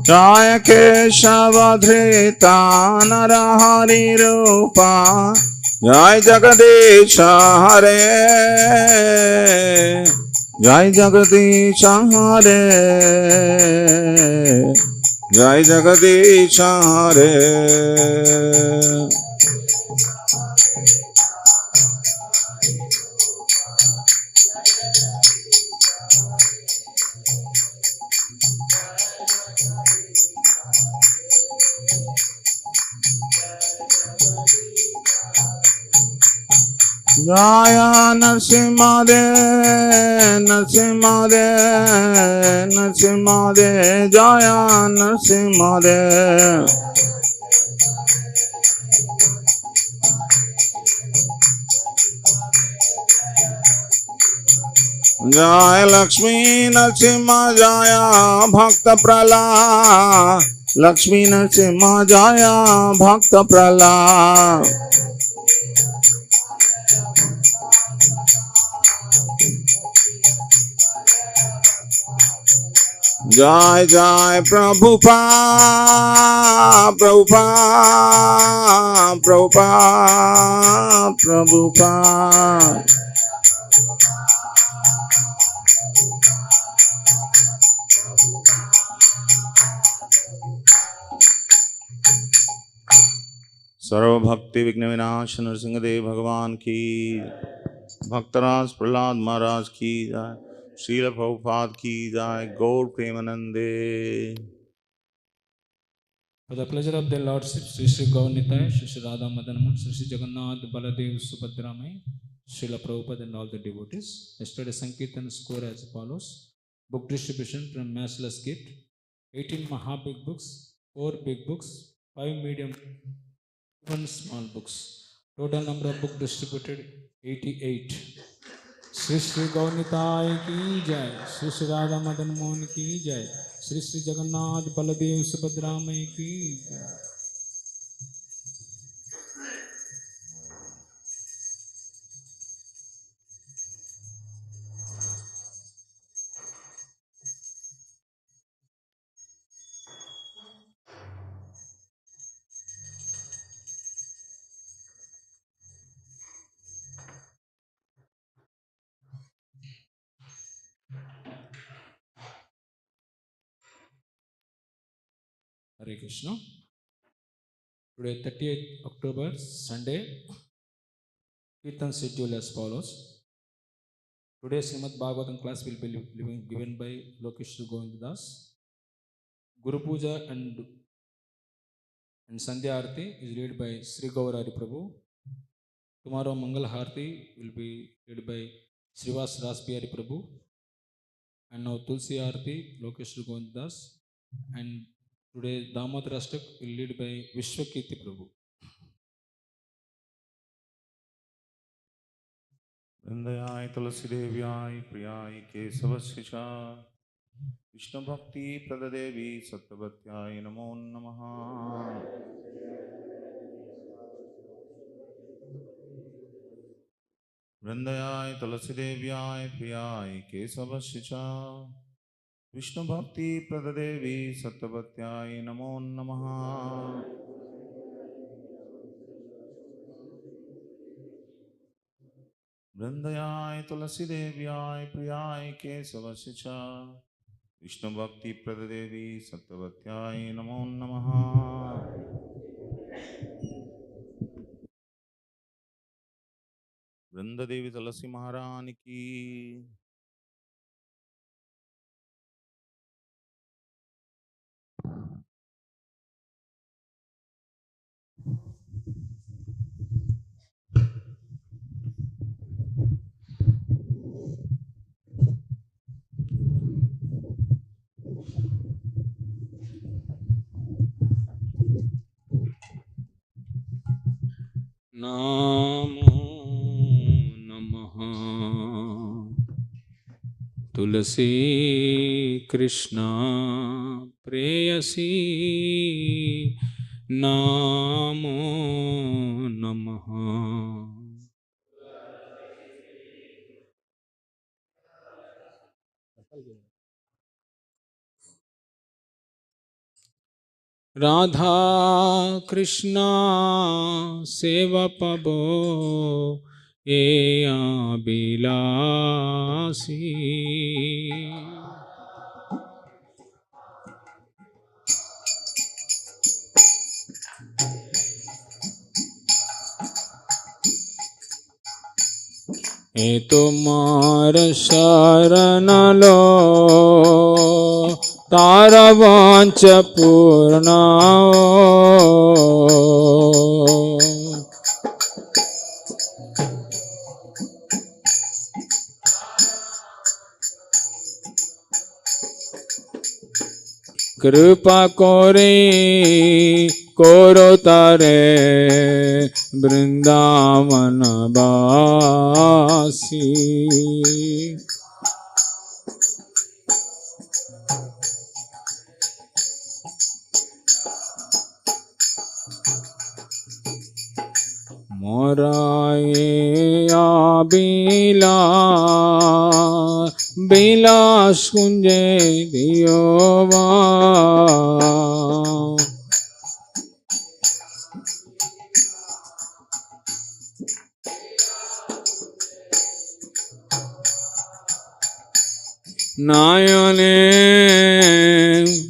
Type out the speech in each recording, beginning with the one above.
जय केशवधृता नरहरि रूपा जय जगदीश हरे जय जगदीश हरे जय जगदीश हरे जय नरसिंहदेव नरसिंहदेव नरसिंहदेव जय नरसिंहदेव जय लक्ष्मी नरसिंह जय भक्त प्रहलाद लक्ष्मी नरसिंह जय भक्त प्रहलाद जय जय प्रभुपाद प्रभुपाद प्रभुपाद प्रभुपाद सर्वभक्ति विघ्न विनाश नरसिंहदेव भगवान की भक्तराज प्रहलाद महाराज की जय श्रील प्रभुपाद की जय गौर प्रेमानंदे For the pleasure of their Lordship, Sri Sri Gaurnitai, Sri Sri Radha Madanamut, Sri Sri Jagannath, Baladev, Subhadramai, Srila Prabhupada and all the devotees. Yesterday Sankirtan score as follows. Book distribution from Massless Gift. 18 Maha Big Books, 4 Big Books, 5 Medium, 1 Small Books. Total number of books distributed 88. Sri Sri Gaurnitai ki jai, Sri Sri Radha Madan Mohan ki jai, Sri Sri Jagannath Baladev Subhadramai ki jai. Hare Krishna. Today 30th October, Sunday. Kirtan schedule as follows. Today Srimad Bhagavatam class will be given by Lokeshwar Govindas. Guru Puja and Sandhya Aarti is led by Sri Gaurari Prabhu. Tomorrow Mangal Aarti will be led by Srivas Rasbihari Prabhu. And now Tulsi Aarti, Lokeshwar Govindas. And today Damodar Ashtak will lead by Vishwakirti Prabhu. वृंदयाय तुलसी देव्याय प्रियाय केशवस्य च विष्णु भक्ति प्रददेवी सत्यवत्याय नमो नमः वृंदयाय तुलसी देव्याय प्रियाय केशवस्य च विष्णु भक्ति प्रददेवी सत्यवत्याय नमो नमः वृंदयाय तुलसी देव्याय प्रियाय केशवस्य च विष्णु भक्ति प्रददेवी सत्यवत्याय नमो नमः वृंददेवी तुलसी महारानी की Namo Namaha Tulasi Krishna Preyasi Namo Namaha. Radha Krishna सेवा पबो ये अभिलाषी। ए तुमार शरण लो तारा वांच पूर्ण कृपा करे कोरो तारे वृंदावन वासी। मोराए आबिला बिलास कुंजे दियोवा। नायने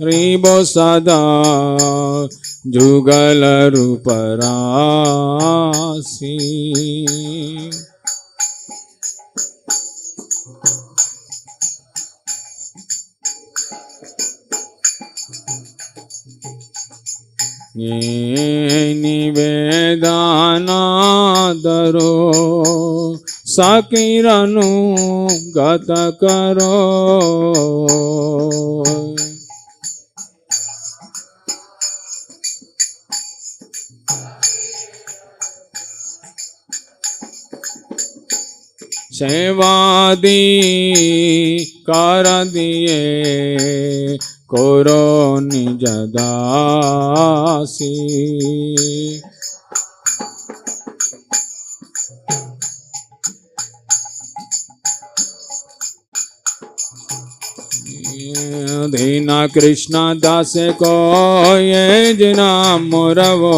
रिबो सदा जुगल रूपरासी। ये निवेदना दरो साकिरनु गत करो। सेवादी कर दिए कोरो निज दासी। दीना कृष्ण दास को ये जना मोरवो।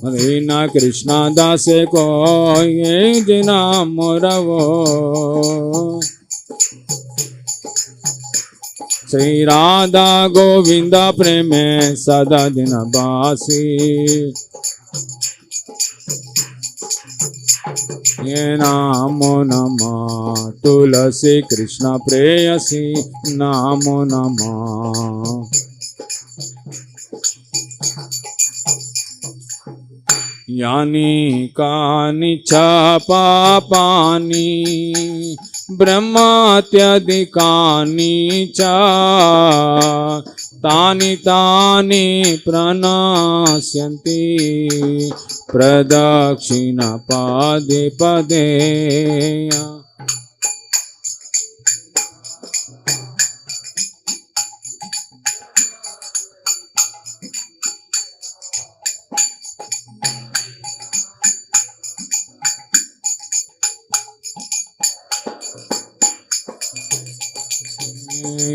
दीना कृष्ण दास को ये जना मोरवो। श्री राधा गोविंद प्रेम सदा दिन बासी। ये नामो नमः तुलसी कृष्ण प्रेयसी नामो नमः। यानी कानि च पापानि ब्रह्मात्यधिकानि च तानि तानि प्रणश्यन्ति प्रदक्षिण पदे पदे।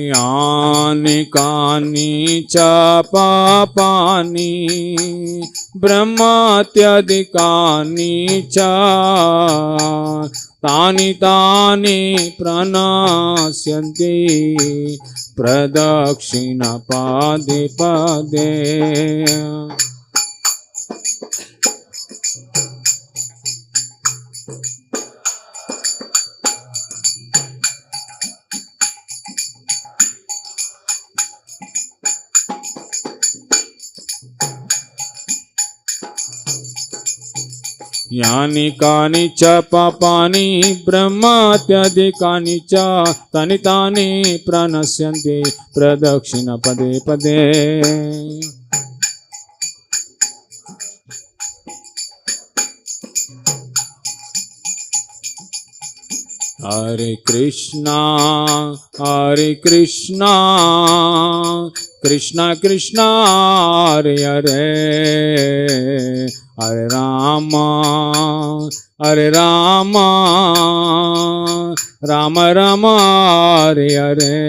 यानि कानि च पापानि ब्रह्मात्यधिकानि च तानि तानि प्रणश्यन्ति प्रदक्षिण पदे पदे। यानि कानि च पापानि ब्रह्मात्यधिकानि च तानि तानि प्रणश्यन्ति प्रदक्षिण पदे पदे। हरे Krishna Krishna Krishna Hare Hare Hare Rama, Hare Rama, Rama Rama, Hare Hare.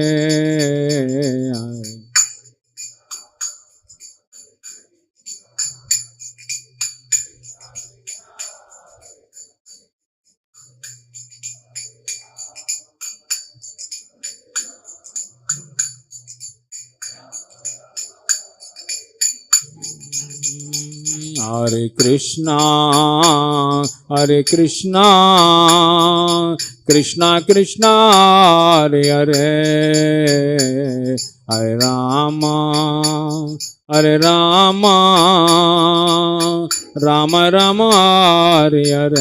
Hare Krishna, Hare Krishna, Krishna Krishna, Hare Hare, Hare Rama, Hare Rama, Rama Rama, Hare Hare.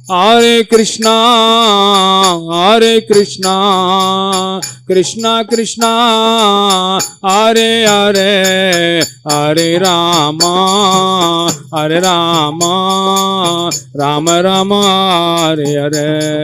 Hare Krishna, Hare Krishna, Krishna Krishna, Hare Hare, Hare Rama, Hare Rama, Rama Rama, Hare Hare.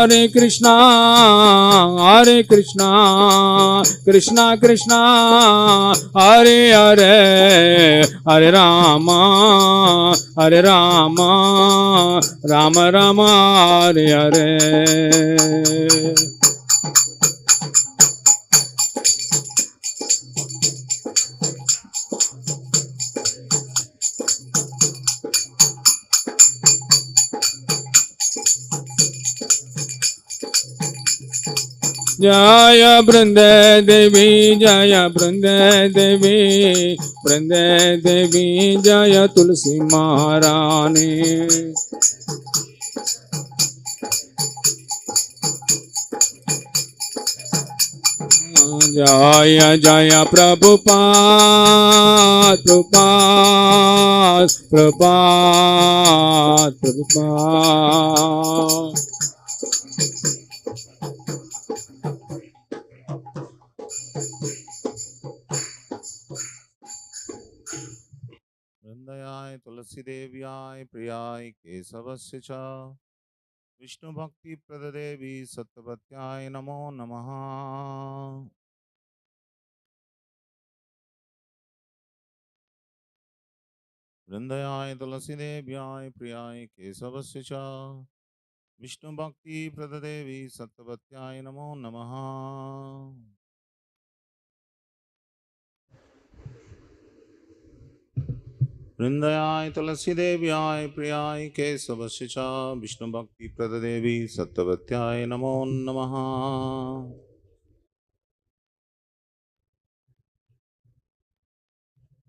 Hare Krishna, Hare Krishna, Krishna Krishna, Hare Hare, Hare Rama, Hare Rama, Rama Rama, Hare Hare. Jaya Brinde Devi, Jaya Brinde Devi, Brinde Devi, Jaya Tulsi Maharani. Jaya Jaya Prabhupada, Prabhupada, Prabhupada, Prabhupada. वृंदयाय तुलसी देव्याय प्रियाय केशवस्य च विष्णु भक्ति प्रददेवी सत्यवत्याय नमो नमः। वृंदयाय तुलसी देव्याय प्रियाय केशवस्य च विष्णु भक्ति प्रददेवी सत्यवत्याय नमो नमः। वृंदयाय तुलसी देव्याय प्रियाय केशवस्य च विष्णु भक्ति प्रददेवी सत्यवत्याय नमो नमः।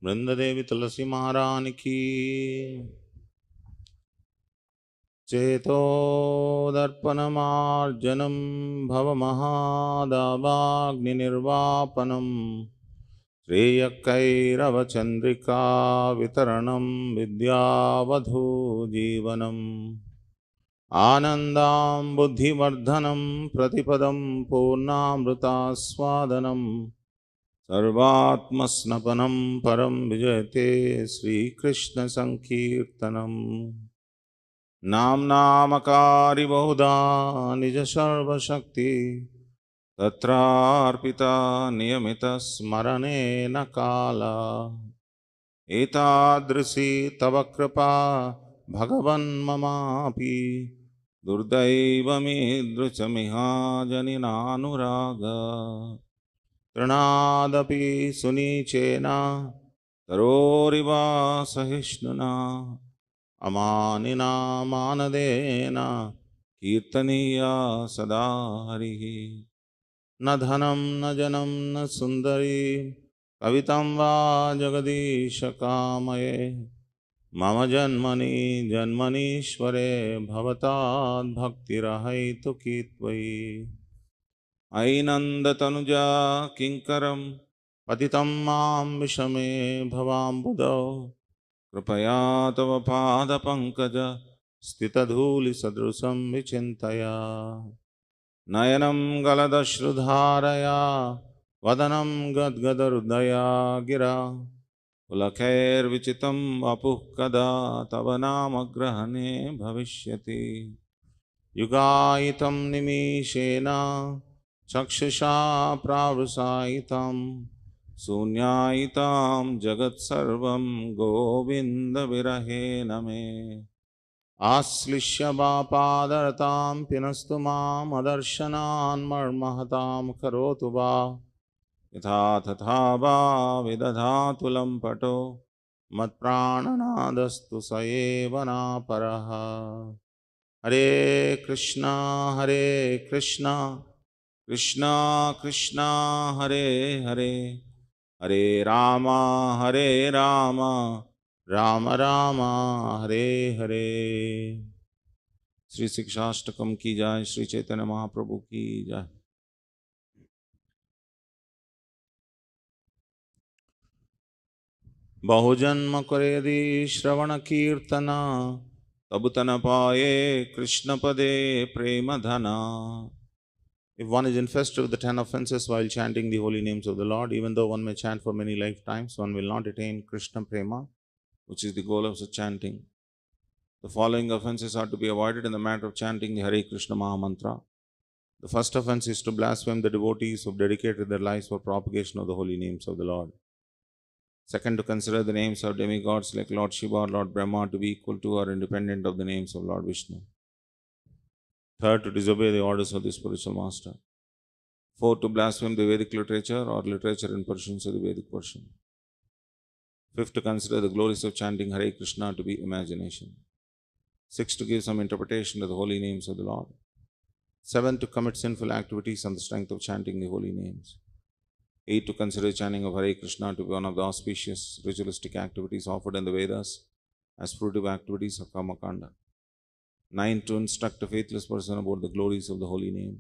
वृंददेवी तुलसी महारानी की चेतोदर्पणमार्जनं भवमहादावाग्निर्वापनं श्रेयकैरवचन्द्रिका वितरणं विद्यावधूजीवनम् आनन्दां बुद्धिवर्धनं प्रतिपदं पूर्णामृतास्वादनं सर्वात्मस्नपनं परं विजयते श्रीकृष्णसङ्कीर्तनम् नामकारि बहुधा निज सर्वशक्ति तत्रार्पिता नियमित स्मरणेन काला एतादृशी तव कृपा भगवन् ममापि दुर्दैवमीदृशमिहाजनिनानुराग तृणादपि सुनीचेन तरोरिवा सहिष्णुना अमानिना मानदेन कीर्तनीया सदा हरिः। न धनं न जनं न सुन्दरी कवितं वा जगदीश कामये मम जन्मनि जन्मनीश्वरे भवताद् भक्तिरहैतुकी त्वयि। ऐनन्दतनुजा किङ्करं पतितं मां विषमे भवाम्बुधौ। कृपया तव पादपङ्कज स्थितधूलिसदृशं विचिन्तया। नयनं गलदश्रुधारया वदनं गद्गदहृदया गिरा। पुलकैर्विचितं वपुः कदा तव नामग्रहणे भविष्यति। युगायितं निमीषेण चक्षुषा प्रावृसायितं शून्यायितां जगत्सर्वं गोविन्दविरहेण मे। आश्लिष्य पादरतां पिनस्तु माम् अदर्शनान् मर्महतां करोतु वा। यथा तथा वा विदधातु लम्पटो मत्प्राणनादस्तु स एव नापरः। हरे कृष्णा कृष्णा कृष्णा हरे हरे, हरे राम राम राम हरे हरे। श्री शिक्षाष्टकम की जाय, श्री चैतन्य महाप्रभु की जाय। बहुजन्म करे श्रवण कीर्तना तब तन पाए कृष्ण पदे प्रेम धना। If one is infested with the 10 offenses while chanting the holy names of the Lord, even though one may chant for many lifetimes, one will not attain Krishna Prema, which is the goal of such chanting. The following offenses are to be avoided in the matter of chanting the Hare Krishna Maha Mantra. The first offense is to blaspheme the devotees who have dedicated their lives for propagation of the holy names of the Lord. Second, to consider the names of demigods like Lord Shiva or Lord Brahma to be equal to or independent of the names of Lord Vishnu. Third, to disobey the orders of the spiritual master. Fourth, to blaspheme the Vedic literature or literature in pursuance of the Vedic version. Fifth, to consider the glories of chanting Hare Krishna to be imagination. Sixth, to give some interpretation to the holy names of the Lord. Seventh, to commit sinful activities on the strength of chanting the holy names. Eighth, to consider chanting of Hare Krishna to be one of the auspicious ritualistic activities offered in the Vedas as fruitive activities of Karma Kanda. Ninth, to instruct a faithless person about the glories of the holy name.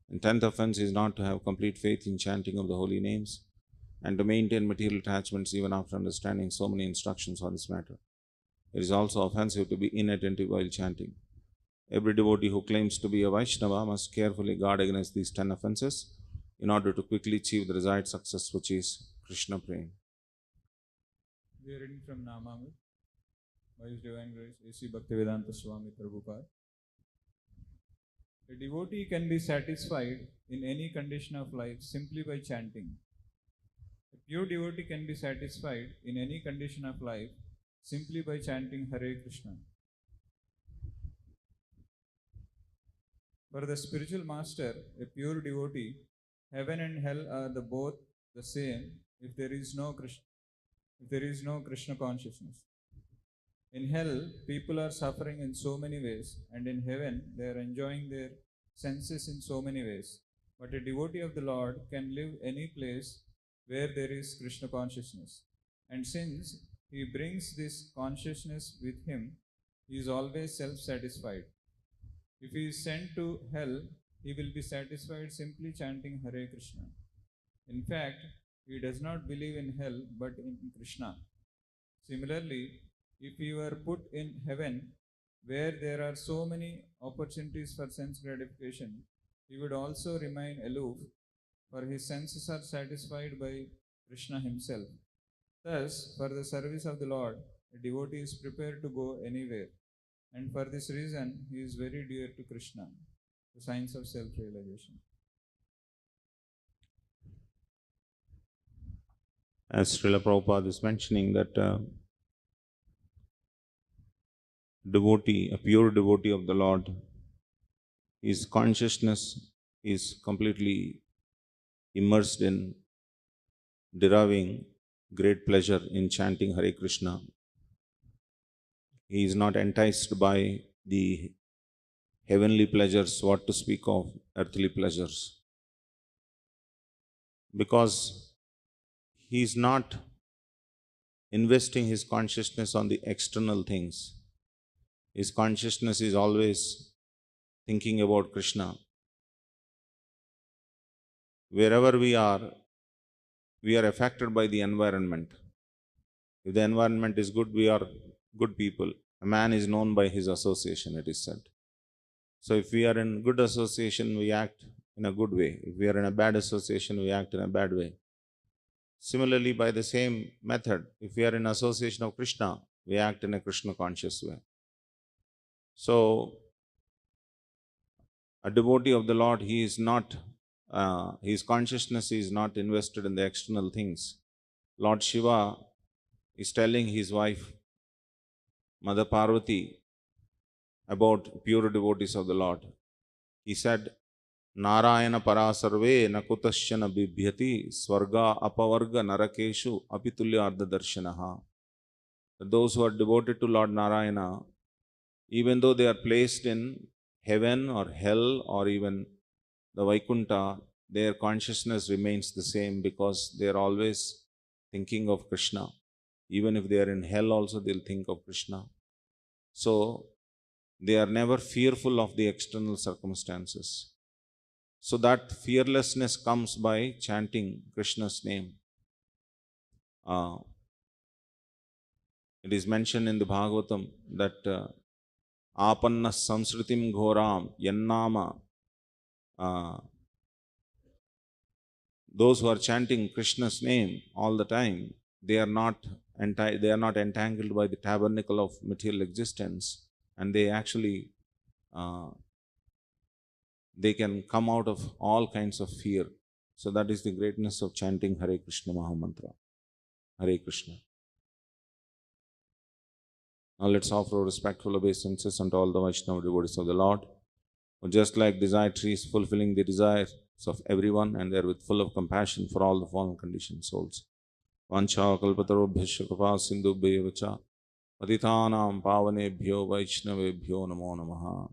And tenth offense is not to have complete faith in chanting of the holy names and to maintain material attachments even after understanding so many instructions on this matter. It is also offensive to be inattentive while chanting. Every devotee who claims to be a Vaishnava must carefully guard against these 10 offenses in order to quickly achieve the desired success, which is Krishna Prema. We are reading from Namamrit by His Divine Grace, A.C. Bhaktivedanta Swami Prabhupada. A devotee can be satisfied in any condition of life simply by chanting. A pure devotee can be satisfied in any condition of life simply by chanting Hare Krishna. For the spiritual master, a pure devotee, heaven and hell are both the same if there is no Krishna consciousness. In hell, people are suffering in so many ways, and in heaven, they are enjoying their senses in so many ways. But a devotee of the Lord can live any place where there is Krishna consciousness. And since he brings this consciousness with him, he is always self-satisfied. If he is sent to hell, he will be satisfied simply chanting Hare Krishna. In fact, he does not believe in hell but in Krishna. Similarly, if he were put in heaven, where there are so many opportunities for sense gratification, he would also remain aloof, for his senses are satisfied by Krishna himself. Thus, for the service of the Lord, a devotee is prepared to go anywhere, and for this reason, he is very dear to Krishna, the science of self-realization. As Srila Prabhupada is mentioning that devotee, a pure devotee of the Lord, his consciousness is completely immersed in deriving great pleasure in chanting Hare Krishna. He is not enticed by the heavenly pleasures, what to speak of earthly pleasures, because he is not investing his consciousness on the external things. His consciousness is always thinking about Krishna. Wherever we are affected by the environment. If the environment is good, we are good people. A man is known by his association, it is said. So if we are in good association, we act in a good way. If we are in a bad association, we act in a bad way. Similarly, by the same method, if we are in association of Krishna, we act in a Krishna conscious way. So, a devotee of the Lord, he is not, his consciousness is not invested in the external things. Lord Shiva is telling his wife, Mother Parvati, about pure devotees of the Lord. He said, Narayana parasarve nakutasyana bibhyati swarga apavarga narakeshu apitulya ardha darshanaha. Those who are devoted to Lord Narayana, even though they are placed in heaven or hell or even the Vaikuntha, their consciousness remains the same because they are always thinking of Krishna. Even if they are in hell also, they'll think of Krishna. So, they are never fearful of the external circumstances. So that fearlessness comes by chanting Krishna's name. It is mentioned in the Bhagavatam that Apanna samsritim ghoram yannama. Those who are chanting Krishna's name all the time, they are not entangled by the tabernacle of material existence, and they actually they can come out of all kinds of fear. So that is the greatness of chanting Hare Krishna Mahamantra. Hare Krishna. Now let's offer respectful obeisances unto all the Vaishnava devotees of the Lord, who just like desire trees fulfilling the desires of everyone, and they are with full of compassion for all the fallen conditioned souls. Vancha kalpatarobhyasya kripa sindhubhyo vacha patitanam pavanebhyo vaishnavebhyo namo namaha.